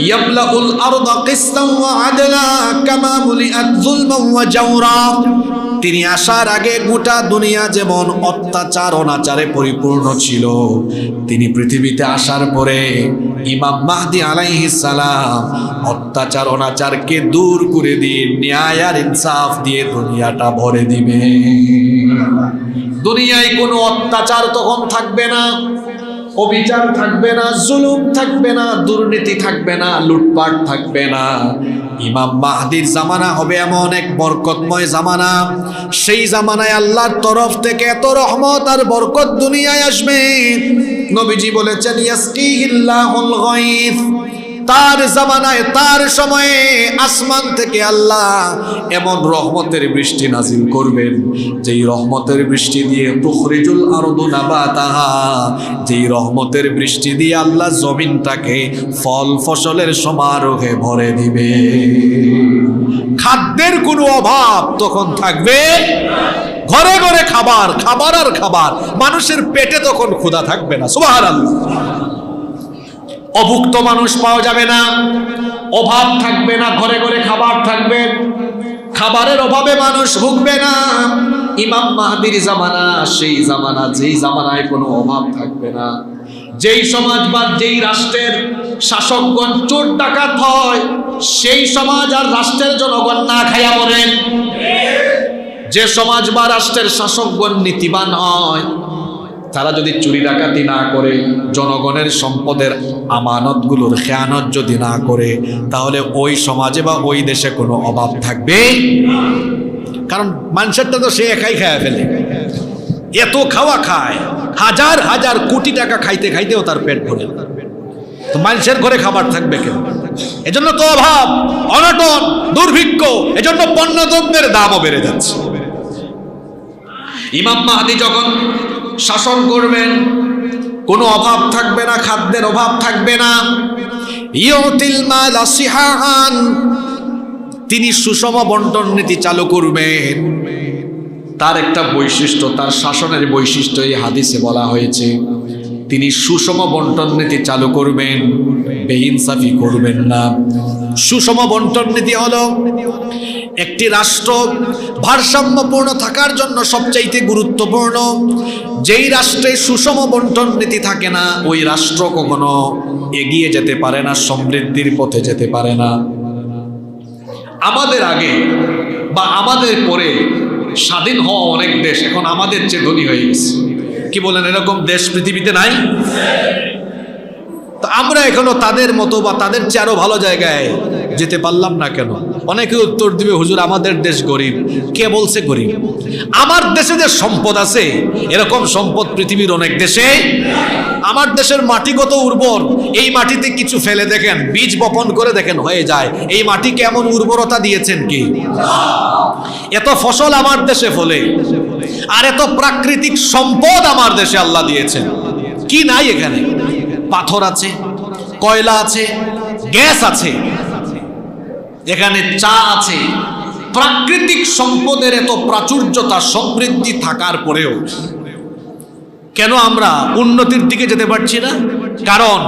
Speaker 1: ইয়ামলাউল আরদা কিসতান ওয়া আদলা কামা মুলিআত যুলমান ওয়া জাওরা, তিনি আসার আগে গোটা দুনিয়া যেমন অত্যাচার অনাচারে পরিপূর্ণ ছিল, তিনি পৃথিবীতে আসার পরে ইমাম মাহদি আলাইহিস সালাম অত্যাচার অনাচারকে দূর করে দিয়ে ন্যায় আর ইনসাফ দিয়ে দুনিয়াটা ভরে দিবে। দুনিয়ায় কোনো অত্যাচার তখন থাকবে না, অবিচার থাকবে না, জুলুম থাকবে না, দুর্নীতি থাকবে না, লুটপাট থাকবে না। ইমাম মাহদির জামানা হবে এমন এক বরকতময় জামানা, সেই জামানায় আল্লাহর তরফ থেকে এত রহমত আর বরকত দুনিয়ায় আসবে। নবীজি বলেছেন ইয়াসকিহিল্লাহুল গায়থ, তার জামানায় তার সময়ে আসমান থেকে আল্লাহ এমন রহমতের বৃষ্টি নাজিল করবেন, যেই রহমতের বৃষ্টি দিয়ে তুখরিজুল আরদু নাবাতাহা, যেই রহমতের বৃষ্টি দিয়ে আল্লাহ জমিনটাকে ফল ফসলের সমারোহে ভরে দিবে। খাদ্যের কোনো অভাব তখন থাকবে, ঘরে ঘরে খাবার, খাবার আর খাবার, মানুষের পেটে তখন ক্ষুধা থাকবে না। সুবহানাল্লাহ। অভুক্ত মানুষ পাওয়া যাবে না, অভাব থাকবে না, ঘরে ঘরে খাবার থাকবে, খাবারের অভাবে মানুষ ভুগবে না। ইমাম মাহদির জামানা সেই জামানা, যেই জামানায় কোনো অভাব থাকবে না। যেই সমাজ বা যেই রাষ্ট্রের শাসকগণ চোর ডাকাত হয়, সেই সমাজ আর রাষ্ট্রের জনগণ না খাইয়া মরেন। যে সমাজ বা রাষ্ট্রের শাসকগণ নীতিবান হয়, তারা যদি চুরি ডাকাতি না করে, জনগণের সম্পদের আমানতগুলোর খেয়ানত যদি না করে, তাহলে ওই সমাজে বা ওই দেশে কোনো অভাব থাকবে। কারণ মানুষেরটা তো সে একাই খায় ফেলে, এত খাওয়া খায়, হাজার হাজার কোটি টাকা খাইতে খাইতেও তার পেট ভরে, তো মানুষের ঘরে খাবার থাকবে কেন? এজন্য তো অভাব, অনটন, দুর্ভিক্ষ, এজন্য পণ্যদ্রব্যের দামও বেড়ে যাচ্ছে। ইমাম মাহদি যখন শাসন করবেন, কোনো অভাব থাকবে না, খাদ্যের অভাব থাকবে না। ইউতিল মাল আসিহান, তিনি সুষম বন্টন নীতি চালু করবেন। তার একটা বৈশিষ্ট্য, তার শাসনের বৈশিষ্ট্য এই হাদিসে বলা হয়েছে, তিনি সুষম বন্টন নীতি চালু করবেন, বেইনসাফি করবেন না। সুষম বন্টন নীতি হলো একটি রাষ্ট্র ভারসাম্যপূর্ণ থাকার জন্য সবচাইতে গুরুত্বপূর্ণ। যেই রাষ্ট্রে সুষম বন্টন নীতি থাকে না, ওই রাষ্ট্র কখনো এগিয়ে যেতে পারে না, সমৃদ্ধির পথে যেতে পারে না। আমাদের আগে বা আমাদের পরে স্বাধীন হওয়া অনেক দেশ এখন আমাদের চেয়ে ধনী হয়ে গেছে। কি বলেন, এরকম দেশ পৃথিবীতে নাই? তো আমরা এখনো তাদের মতো বা তাদের চেয়ে আরো ভালো জায়গায় যেতে পারলাম না কেন? অনেকে উত্তর দিবে, হুজুর আমাদের দেশ গরিব। কে বলছে গরিব? আমার দেশে যে সম্পদ আছে এরকম সম্পদ পৃথিবীর অনেক দেশে। আমার দেশের মাটি কত উর্বর, এই মাটিতে কিছু ফেলে দেখেন, বীজ বপন করে দেখেন হয়ে যায়। এই মাটি কেমন উর্বরতা দিয়েছেন কি? এত ফসল আমার দেশে ফলে, আর এত প্রাকৃতিক সম্পদ আমার দেশে আল্লাহ দিয়েছেন। কি নাই এখানে? পাথর আছে, কয়লা আছে, গ্যাস আছে, এখানে চা আছে। প্রাকৃতিক সম্পদের এত প্রাচুর্যতা সমৃদ্ধি থাকার পরেও কেন আমরা উন্নতির দিকে যেতে পারছি না? কারণ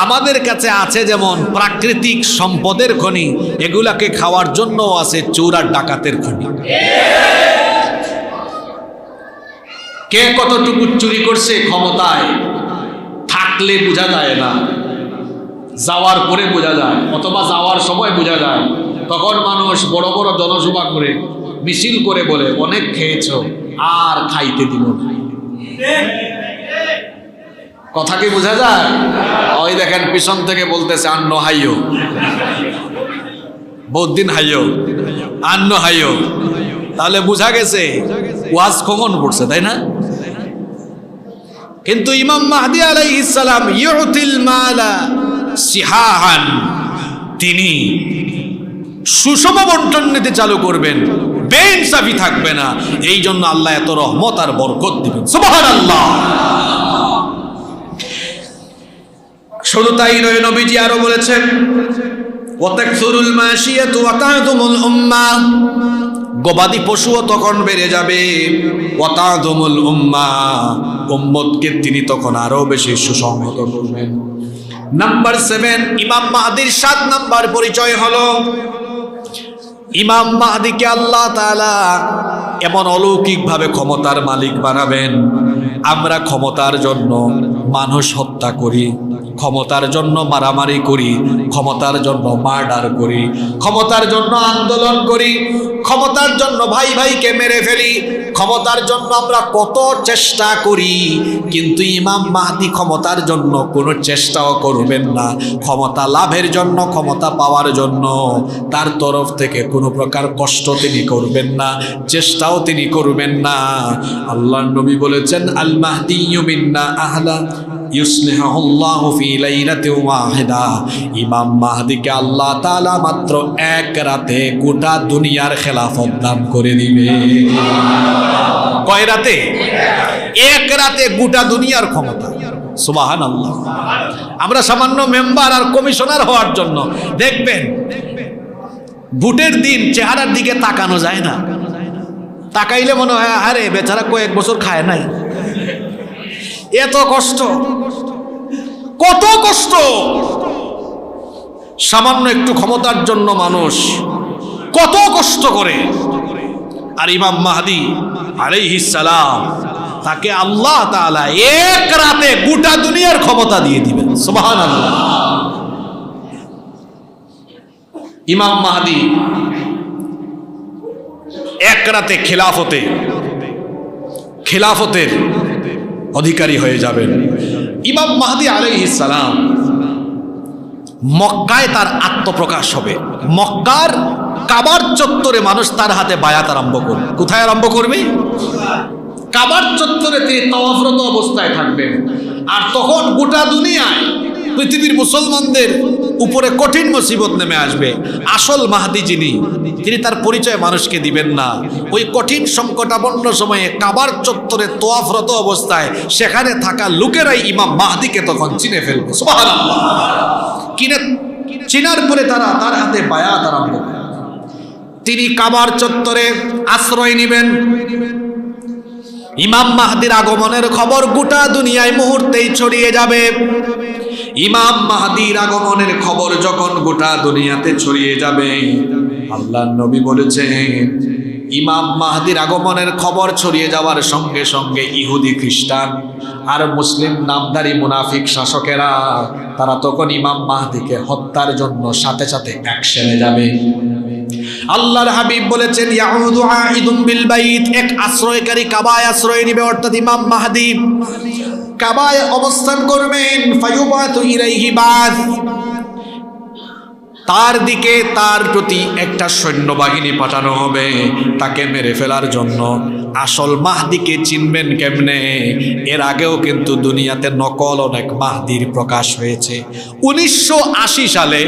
Speaker 1: আমাদের কাছে আছে যেমন প্রাকৃতিক সম্পদের খনি, এগুলাকে খাওয়ার জন্য আছে চোর আর ডাকাতের খনি। কে কতটুকু চুরি করছে ক্ষমতায় থাকলে বোঝা যায় না, যাওয়ার পরে বোঝা যায়, অথবা যাওয়ার সময় বোঝা যায়। তখন মানুষ বড় বড় জনসভা করে মিছিল করে বলে অনেক খেয়েছো, আর খাইতে দিব না। কথা কি বোঝা যায়? ওই দেখেন পিছন থেকে বলতেছে আন্ন হাইও, বহুত দিন হাইও, আন্ন হাইও। তাহলে বোঝা গেছে ওয়াজ কমন পড়ছে, তাই না? কিন্তু ইমাম মাহদী আলাইহিস সালাম ইউতিল মালা সিহাহান, তিনি সুষম বন্টন নীতি চালু করবেন, বেইনসাফি থাকবে না। এই জন্য আল্লাহ এত রহমত আর বরকত দিবেন। সুবহানাল্লাহ। শুধু তাই নয়, নবীজি আরো বলেছেন ওয়াতাকসুরুল মাশিয়াতু ওয়া তা'দুমুল উম্মাহ, গবাদি পশুও তখন বেড়ে যাবে। ওয়া তা'দুমুল উম্মাহ, উম্মতকে তিনি তখন আরো বেশি সুসংহত করবেন। নাম্বার 7, ইমাম মাহদীর 7 নাম্বার পরিচয় হলো ইমাম মাহদীকে আল্লাহ তাআলা এমন অলৌকিকভাবে ক্ষমতার মালিক বানাবেন। আমরা ক্ষমতার জন্য মানুষ হত্যা করি, ক্ষমতার জন্য মারামারি করি, ক্ষমতার জন্য মার্ডার করি, ক্ষমতার জন্য আন্দোলন করি, ক্ষমতার জন্য ভাই ভাইকে মেরে ফেলি, ক্ষমতার জন্য আমরা কত চেষ্টা করি। কিন্তু ইমাম মাহদী ক্ষমতার জন্য কোনো চেষ্টাও করবেন না। ক্ষমতা লাভের জন্য, ক্ষমতা পাওয়ার জন্য তার তরফ থেকে কোনো প্রকার কষ্ট তিনি করবেন না, চেষ্টাও তিনি করবেন না। আল্লাহর নবী বলেছেন আল মাহদিয়্যু মিন্না আহলা ইউসলিহুল্লাহু ফি লাইলাতিন ওয়াহিদা, ইমাম মাহদীকে আল্লাহ তাআলা মাত্র এক রাতে গোটা দুনিয়ার খেলাফত দান করে দিবে। কয় রাতে? এক রাতে গোটা দুনিয়ার ক্ষমতা। সুবহানাল্লাহ। আমরা সামান্য মেম্বার আর কমিশনার হওয়ার জন্য দেখবেন ভোটের দিন চেহারার দিকে তাকানো যায় না। তাকাইলে মনে হয় আরে বেচারা কয়েক বছর খায় নাই। এত কষ্ট, কত কষ্ট, সামান্য একটু ক্ষমতার জন্য মানুষ কত কষ্ট করে। আর ইমাম মাহদী আলাইহিস সালাম, তাকে আল্লাহ তাআলা এক রাতে গোটা দুনিয়ার ক্ষমতা দিয়ে দিবেন। সুবহানাল্লাহ। ইমাম মাহদী এক রাতে খেলাফতের অধিকারী হয়ে যাবেন। ইমাম মাহদী আলাইহিস সালাম মক্কায় তার আত্মপ্রকাশ হবে। মক্কার কাবার চত্বরে মানুষ তার হাতে বায়াত আরম্ভ করবে। কোথায় আরম্ভ করবে? কাবার চত্বরে তিনি তাওয়াফরত অবস্থায় থাকবেন। আর তখন গোটা দুনিয়ায় পৃথিবীর মুসলমানদের উপরে কঠিন মুসিবত নেমে আসবে। আসল মাহদী যিনি, তিনি তার পরিচয় মানুষকে দিবেন না। ওই কঠিন সংকটাপন্ন সময়ে কাবার চত্বরে তাওয়াফরত অবস্থায় সেখানে থাকা লোকেরাই ইমাম মাহদীকে তখন চিনে ফেলবে। সুবহানাল্লাহ। চিনার পরে তারা তার হাতে বায়াত আরম্ভ করবে। তিনি কাবার চত্বরে আশ্রয় নেবেন। ইমাম মাহদীর আগমনের খবর গোটা দুনিয়ায় মুহূর্তেই ছড়িয়ে যাবে। ইমাম মাহদীর আগমনের খবর যখন গোটা দুনিয়াতে ছড়িয়ে যাবে, আল্লাহর নবী বলেছেন ইমাম মাহদীর আগমনের খবর ছড়িয়ে যাওয়ার সঙ্গে সঙ্গে ইহুদি, খ্রিস্টান আর মুসলিম নামধারী মুনাফিক শাসকেরা তারা তখন ইমাম মাহদীকে হত্যার জন্য সাথে সাথে অ্যাকশনে যাবে। আল্লাহর হাবিব বলেছেন ইয়াউদু আইদুম বিল বাইত, এক আশ্রয়কারী কাবায় আশ্রয় নিবে, অর্থাৎ ইমাম মাহদী কাবায় অবস্থান করবেন। ফায়ুবাতু ইলাইহি বাস, তার দিকে তার প্রতি একটা সৈন্যবাহিনী পাঠানো হবে তাকে মেরে ফেলার জন্য। আসল মাহদিকে চিনবেন কেমনে? এর আগেও কিন্তু দুনিয়াতে নকল অনেক মাহদির প্রকাশ হয়েছে। 1980 সালে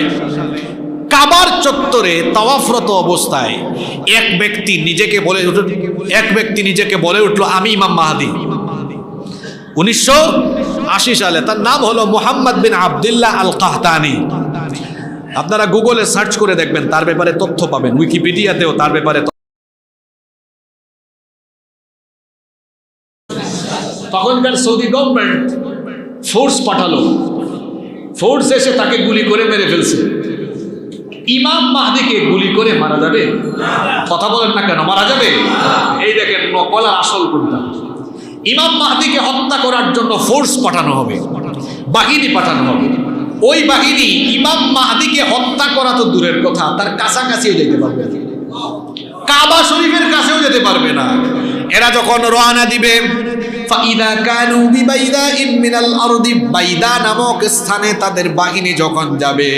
Speaker 1: কাবার চত্বরে তাওয়াফরত অবস্থায় এক ব্যক্তি নিজেকে বলে উঠল আমি ইমাম মাহদি। 1980 সালে তার নাম হলো মুহাম্মদ বিন আব্দুল্লাহ আল কাহতানি। আপনারা গুগলে সার্চ করে দেখবেন, তার ব্যাপারে তথ্য পাবেন, উইকিপিডিয়াতেও তার ব্যাপারে। তখনকার সৌদি গভর্নমেন্ট ফোর্স পাঠালো, ফোর্স এসে তাকে গুলি করে মেরে ফেলছে। ইমাম মাহদিকে গুলি করে মারা যাবে? কথা বলেন না কেন, মারা যাবে? এই দেখেন নকল আর আসল কোনটা। ইমাম মাহদিকে হত্যা করার জন্য ফোর্স পাঠানো হবে, বাহিনী পাঠানো হবে। ওই বাহিনী ইমাম মাহদিকে হত্যা করা তো দূরের কথা, তার কাছাকাছিও যেতে পারবে না, কাবা শরীফের কাছেও যেতে পারবে না। এরা যখন রওনা দিবে, ফাইদা কানু বিবাইদাইন মিনাল আরদি, বাইদা নামক স্থানে তাদের বাহিনী যখন যাবে,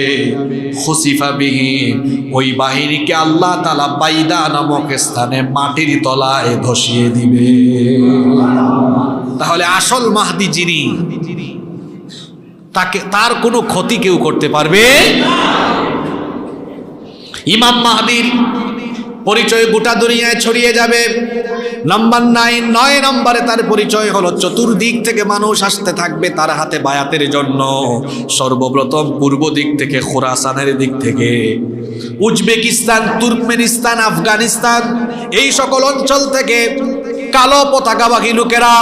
Speaker 1: খুসিফা বিহিম, ওই বাহিনীকে আল্লাহ তাআলা বাইদা নামক স্থানে মাটির তলায় ধসিয়ে দিবে। তাহলে আসল মাহদি যিনি, তার কোনো ক্ষতি কেউ করতে পারবে। ইমাম মাহদির পরিচয় গোটা দুনিয়ায় ছড়িয়ে যাবে। নাম্বার 9 নম্বরে তার পরিচয় হলো চতুর্দিক থেকে মানুষ আসতে থাকবে তার হাতে বায়াতের জন্য। সর্বপ্রথম পূর্ব দিক থেকে, খোরাসানের দিক থেকে, উজবেকিস্তান, তুর্কমেনিস্তান, আফগানিস্তান, এই সকল অঞ্চল থেকে কালো পতাকাবাহী লোকেরা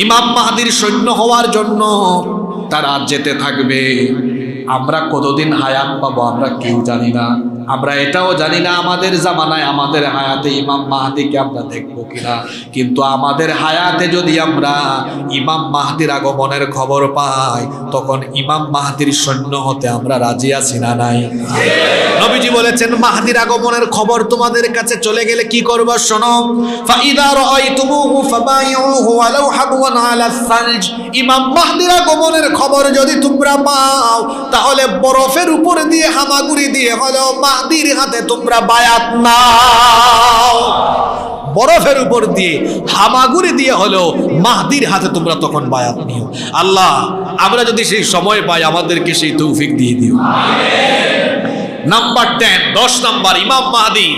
Speaker 1: ইমাম মাহদির সৈন্য হওয়ার জন্য তারা যেতে থাকবে। আমরা কতদিন হায়াত পাবো আমরা কেউ জানি না। আমরা এটাও জানি না আমাদের জামানায়, আমাদের হায়াতে ইমাম মাহদিকে আমরা দেখবো কিনা। কিন্তু আমাদের হায়াতে যদি আমরা ইমাম মাহদির আগমনের খবর পাই, তখন ইমাম মাহদির সৈন্য হতে আমরা রাজি আছি না নাই? নবীজি বলেছেন মাহদির আগমনের খবর তোমাদের কাছে চলে গেলে কি করবে শোনো। ফাইদা রাআইতুমুহু ফাবাইউহু ওয়ালাউ হাবওয়ান আলা সালজ, ইমাম মাহদির আগমনের খবর যদি তোমরা পাও, তাহলে বরফের উপর দিয়ে হামাগুড়ি দিয়ে হলেও মাহদির হাতে তোমরা বায়াত নাও। বরফের উপর দিয়ে হামাগুড়ি দিয়ে হলেও মাহদির হাতে তোমরা তখন বায়াত নিও। আল্লাহ, আমরা যদি সেই সময় পাই আমাদেরকে সেই তৌফিক দিয়ে দিও। নাম্বার 10 নাম্বার, ইমাম মাহদি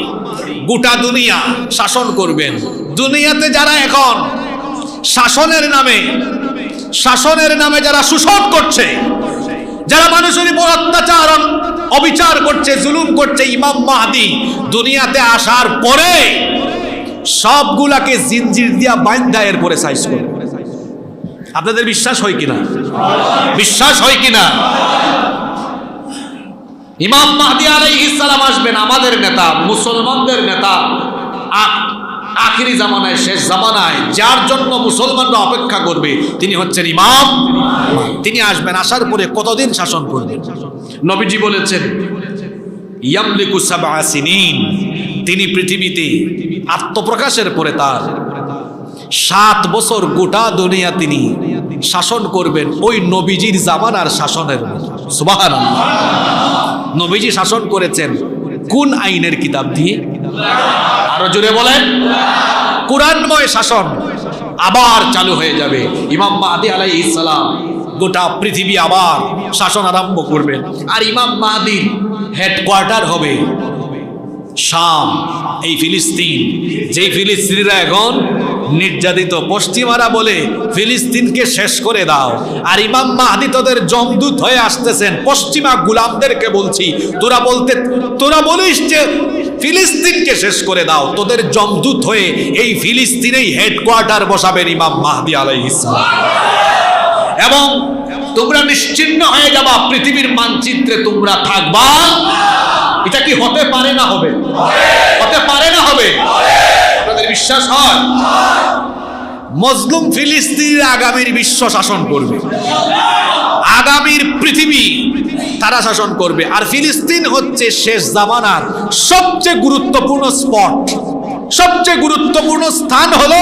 Speaker 1: গোটা দুনিয়া শাসন করবেন। দুনিয়াতে যারা এখন শাসনের নামে যারা শোষণ করছে, যারা মানুষের উপর অত্যাচার অবিচার করছে, জুলুম করছে, ইমাম মাহদি দুনিয়াতে আসার পরে সবগুলাকে জিনজির দিয়া বাইন্ধা এরপরে সাইজ করবে। আপনাদের বিশ্বাস হয় কিনা? বিশ্বাস হয় কিনা? ইমাম মাহদি আলাইহিস সালাম আসবেন, আমাদের নেতা, মুসলমানদের নেতা, আখিরি জামানায়, শেষ জামানায় যার জন্য মুসলমানরা অপেক্ষা করবে, তিনি হচ্ছেন ইমাম। তিনি আসবেন, আসার পরে কতদিন শাসন করবেন? নবীজি বলেছেন ইয়ামলিকু সাবআ সিনিন, তিনি পৃথিবীতে আত্মপ্রকাশের পরে তার 7 বছর গোটা দুনিয়া তিনি শাসন করবেন, ওই নবীজির জামানার শাসনের। সুবহানাল্লাহ। নবীজি শাসন করেছেন কোন আইনের কিতাব দিয়ে? আরো জোরে বলেন। কুরআনময় শাসন আবার চালু হয়ে যাবে। ইমাম মাহদি আলাইহিস সালাম গোটা পৃথিবী আবার শাসন আরম্ভ করবেন। আর ইমাম মাহদির হেডকোয়ার্টার হবে শাম, এই ফিলিস্তিন। যেই ফিলিস্তিনিরা এখন নির্যাতিত, পশ্চিমারা বলে ফিলিস্তিনকে শেষ করে দাও, আর ইমাম মাহদি তোদের জমদূত হয়ে আসতেছেন। পশ্চিমা গোলামদেরকে বলছি, তোরা বলিস যে ফিলিস্তিনকে শেষ করে দাও, তোদের জমদূত হয়ে এই ফিলিস্তিনেই হেডকোয়ার্টার বসাবেন ইমাম মাহদি আলাইহিস সালাম। এবং তোমরা নিশ্চিন্ন হয়ে যাবা, পৃথিবীর মানচিত্রে তোমরা থাকবা। এটা কি হতে পারে না হবে? হতে পারে না হবে? আপনাদের বিশ্বাস হয়? মজলুম ফিলিস্তিন আগামীর বিশ্ব শাসন করবে। আগামীর মাহাদির পৃথিবী তারা শাসন করবে। আর ফিলিস্তিন হচ্ছে শেষ জামানার সবচেয়ে গুরুত্বপূর্ণ স্পট, সবচেয়ে গুরুত্বপূর্ণ স্থান হলো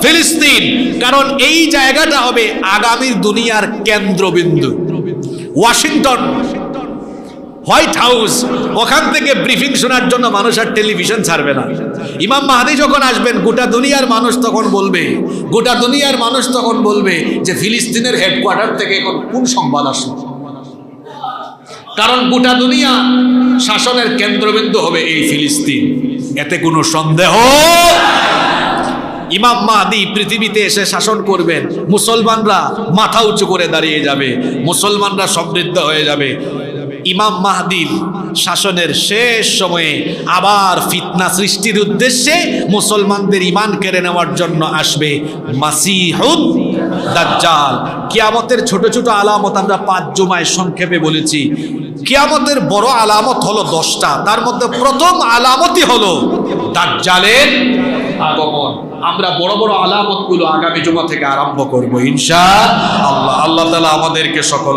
Speaker 1: ফিলিস্তিন। কারণ এই জায়গাটা হবে আগামী দুনিয়ার কেন্দ্রবিন্দু। ওয়াশিংটন, হোয়াইট হাউস, ওখান থেকে ব্রিফিং শোনার জন্য মানুষ আর টেলিভিশন ছাড়বে না। ইমাম মাহদী যখন আসবেন গোটা দুনিয়ার মানুষ তখন বলবে, গোটা দুনিয়ার মানুষ তখন বলবে যে ফিলিস্তিনের হেডকোয়ার্টার থেকে এখন কোন সংবাদ আসবে। কারণ গোটা দুনিয়া শাসনের কেন্দ্রবিন্দু হবে এই ফিলিস্তিন, এতে কোনো সন্দেহ। ইমাম মাহদী পৃথিবীতে এসে শাসন করবেন, মুসলমানরা মাথা উঁচু করে দাঁড়িয়ে যাবে, মুসলমানরা সমৃদ্ধ হয়ে যাবে। ইমাম মাহদীর শাসনের শেষ সময়ে আবার ফিতনা সৃষ্টির উদ্দেশ্যে মুসলমানদের ঈমান কেড়ে নেওয়ার জন্য আসবে মাসিহুদ দাজ্জাল। কিয়ামতের ছোট ছোট আলামত আমরা 5 জুমায় সংক্ষেপে বলেছি। কিয়ামতের বড় আলামত হলো 10টা, তার মধ্যে প্রথম আলামতই হলো দাজ্জালের আগমন। আমরা বড় বড় আলামতগুলো আগামী জুমা থেকে আরম্ভ করব ইনশাআল্লাহ। আল্লাহ তাআলা আমাদেরকে সকল